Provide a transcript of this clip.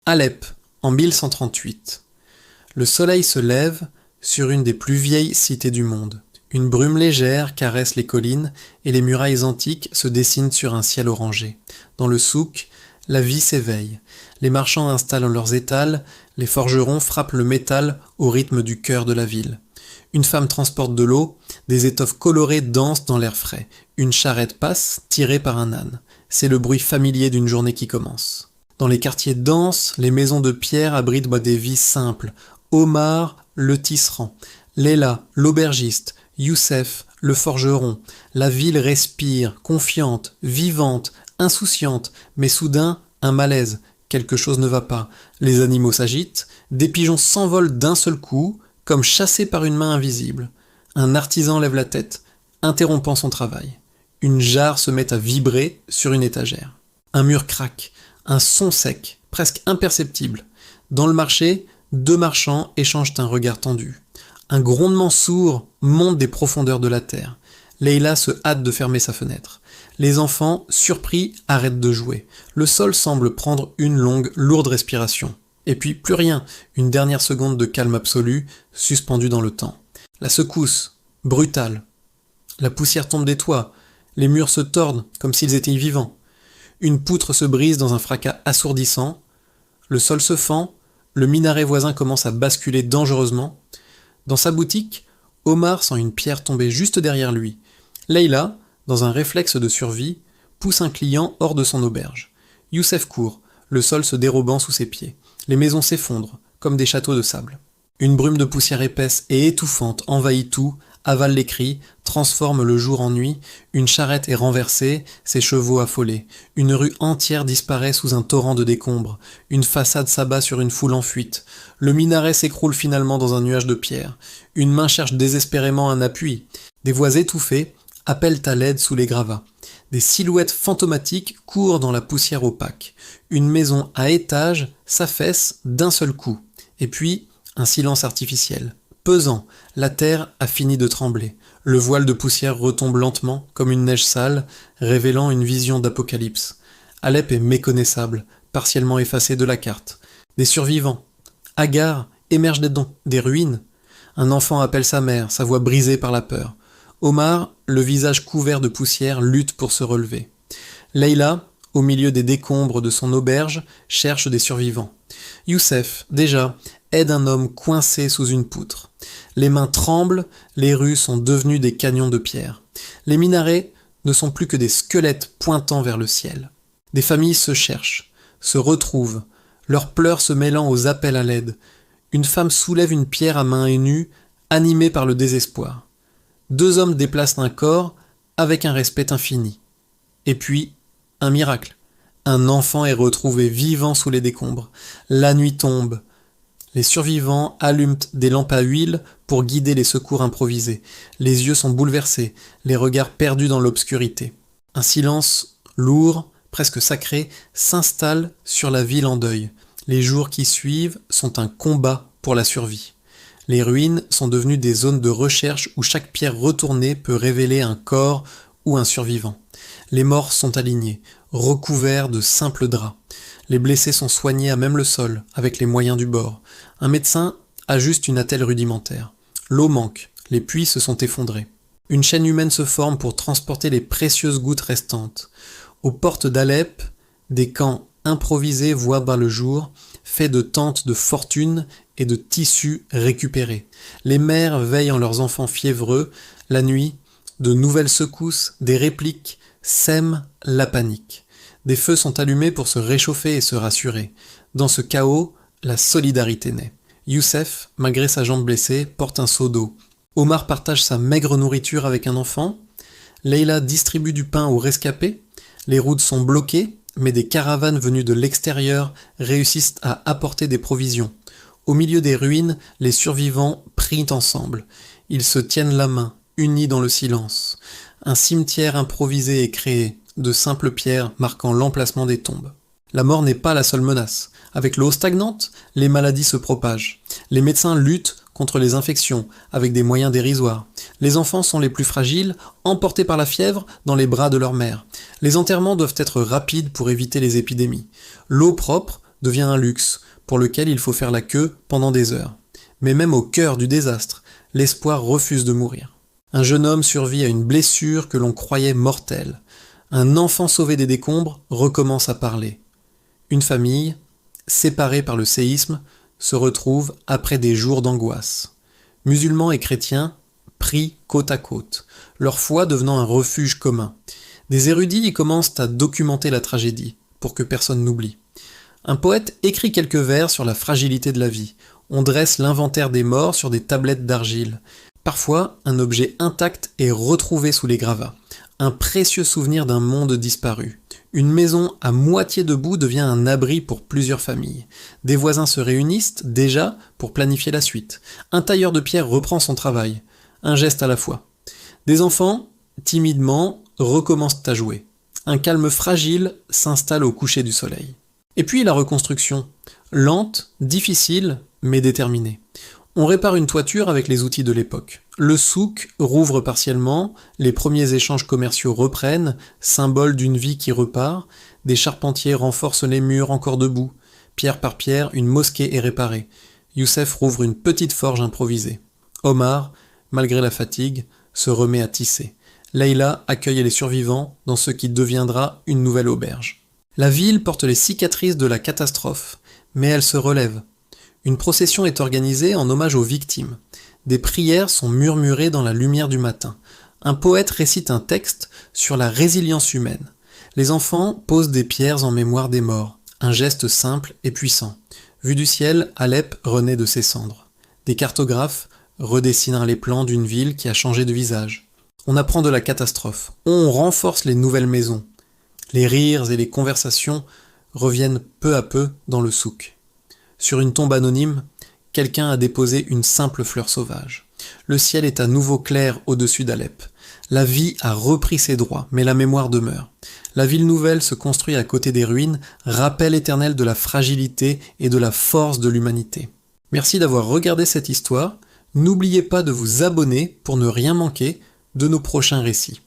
Alep, en 1138. Le soleil se lève sur une des plus vieilles cités du monde. Une brume légère caresse les collines et les murailles antiques se dessinent sur un ciel orangé. Dans le souk, la vie s'éveille. Les marchands installent leurs étals, les forgerons frappent le métal au rythme du cœur de la ville. Une femme transporte de l'eau, des étoffes colorées dansent dans l'air frais. Une charrette passe, tirée par un âne. C'est le bruit familier d'une journée qui commence. Dans les quartiers denses, les maisons de pierre abritent des vies simples. Omar, le tisserand. Léla, l'aubergiste. Youssef, le forgeron. La ville respire, confiante, vivante, insouciante, mais soudain, un malaise. Quelque chose ne va pas. Les animaux s'agitent, des pigeons s'envolent d'un seul coup, comme chassés par une main invisible. Un artisan lève la tête, interrompant son travail. Une jarre se met à vibrer sur une étagère. Un mur craque, un son sec, presque imperceptible. Dans le marché, deux marchands échangent un regard tendu. Un grondement sourd monte des profondeurs de la terre. Leïla se hâte de fermer sa fenêtre. Les enfants, surpris, arrêtent de jouer. Le sol semble prendre une longue, lourde respiration. Et puis plus rien, une dernière seconde de calme absolu, suspendue dans le temps. La secousse, brutale. La poussière tombe des toits, les murs se tordent comme s'ils étaient vivants. Une poutre se brise dans un fracas assourdissant. Le sol se fend, le minaret voisin commence à basculer dangereusement. Dans sa boutique, Omar sent une pierre tomber juste derrière lui. Leïla, dans un réflexe de survie, pousse un client hors de son auberge. Youssef court, le sol se dérobant sous ses pieds. Les maisons s'effondrent, comme des châteaux de sable. Une brume de poussière épaisse et étouffante envahit tout, avale les cris, transforme le jour en nuit. Une charrette est renversée, ses chevaux affolés. Une rue entière disparaît sous un torrent de décombres. Une façade s'abat sur une foule en fuite. Le minaret s'écroule finalement dans un nuage de pierre. Une main cherche désespérément un appui. Des voix étouffées appellent à l'aide sous les gravats. Des silhouettes fantomatiques courent dans la poussière opaque. Une maison à étages s'affaisse d'un seul coup. Et puis, un silence artificiel. Pesant, la terre a fini de trembler. Le voile de poussière retombe lentement, comme une neige sale, révélant une vision d'apocalypse. Alep est méconnaissable, partiellement effacée de la carte. Des survivants. Hagards émergent des ruines. Un enfant appelle sa mère, sa voix brisée par la peur. Omar, le visage couvert de poussière, lutte pour se relever. Leïla, au milieu des décombres de son auberge, cherche des survivants. Youssef, déjà, aide un homme coincé sous une poutre. Les mains tremblent, les rues sont devenues des canyons de pierre. Les minarets ne sont plus que des squelettes pointant vers le ciel. Des familles se cherchent, se retrouvent, leurs pleurs se mêlant aux appels à l'aide. Une femme soulève une pierre à main nue, animée par le désespoir. Deux hommes déplacent un corps avec un respect infini. Et puis, un miracle. Un enfant est retrouvé vivant sous les décombres. La nuit tombe. Les survivants allument des lampes à huile pour guider les secours improvisés. Les yeux sont bouleversés, les regards perdus dans l'obscurité. Un silence lourd, presque sacré, s'installe sur la ville en deuil. Les jours qui suivent sont un combat pour la survie. Les ruines sont devenues des zones de recherche où chaque pierre retournée peut révéler un corps ou un survivant. Les morts sont alignés, recouverts de simples draps. Les blessés sont soignés à même le sol, avec les moyens du bord. Un médecin ajuste une attelle rudimentaire. L'eau manque, les puits se sont effondrés. Une chaîne humaine se forme pour transporter les précieuses gouttes restantes. Aux portes d'Alep, des camps improvisés voient le jour, faits de tentes de fortune et de tissus récupérés. Les mères veillent en leurs enfants fiévreux. La nuit, de nouvelles secousses, des répliques sèment la panique. Des feux sont allumés pour se réchauffer et se rassurer. Dans ce chaos, la solidarité naît. Youssef, malgré sa jambe blessée, porte un seau d'eau. Omar partage sa maigre nourriture avec un enfant. Leïla distribue du pain aux rescapés. Les routes sont bloquées, mais des caravanes venues de l'extérieur réussissent à apporter des provisions. Au milieu des ruines, les survivants prient ensemble. Ils se tiennent la main, unis dans le silence. Un cimetière improvisé est créé, de simples pierres marquant l'emplacement des tombes. La mort n'est pas la seule menace. Avec l'eau stagnante, les maladies se propagent. Les médecins luttent contre les infections, avec des moyens dérisoires. Les enfants sont les plus fragiles, emportés par la fièvre dans les bras de leur mère. Les enterrements doivent être rapides pour éviter les épidémies. L'eau propre devient un luxe, pour lequel il faut faire la queue pendant des heures. Mais même au cœur du désastre, l'espoir refuse de mourir. Un jeune homme survit à une blessure que l'on croyait mortelle. Un enfant sauvé des décombres recommence à parler. Une famille, séparée par le séisme, se retrouve après des jours d'angoisse. Musulmans et chrétiens prient côte à côte, leur foi devenant un refuge commun. Des érudits y commencent à documenter la tragédie, pour que personne n'oublie. Un poète écrit quelques vers sur la fragilité de la vie. On dresse l'inventaire des morts sur des tablettes d'argile. Parfois, un objet intact est retrouvé sous les gravats. Un précieux souvenir d'un monde disparu. Une maison à moitié debout devient un abri pour plusieurs familles. Des voisins se réunissent déjà pour planifier la suite. Un tailleur de pierre reprend son travail. Un geste à la fois. Des enfants, timidement, recommencent à jouer. Un calme fragile s'installe au coucher du soleil. Et puis la reconstruction. Lente, difficile, mais déterminée. On répare une toiture avec les outils de l'époque. Le souk rouvre partiellement, les premiers échanges commerciaux reprennent, symbole d'une vie qui repart, des charpentiers renforcent les murs encore debout. Pierre par pierre, une mosquée est réparée. Youssef rouvre une petite forge improvisée. Omar, malgré la fatigue, se remet à tisser. Leïla accueille les survivants dans ce qui deviendra une nouvelle auberge. La ville porte les cicatrices de la catastrophe, mais elle se relève. Une procession est organisée en hommage aux victimes. Des prières sont murmurées dans la lumière du matin. Un poète récite un texte sur la résilience humaine. Les enfants posent des pierres en mémoire des morts. Un geste simple et puissant. Vu du ciel, Alep renaît de ses cendres. Des cartographes redessinent les plans d'une ville qui a changé de visage. On apprend de la catastrophe. On renforce les nouvelles maisons. Les rires et les conversations reviennent peu à peu dans le souk. Sur une tombe anonyme, quelqu'un a déposé une simple fleur sauvage. Le ciel est à nouveau clair au-dessus d'Alep. La vie a repris ses droits, mais la mémoire demeure. La ville nouvelle se construit à côté des ruines, rappel éternel de la fragilité et de la force de l'humanité. Merci d'avoir regardé cette histoire. N'oubliez pas de vous abonner pour ne rien manquer de nos prochains récits.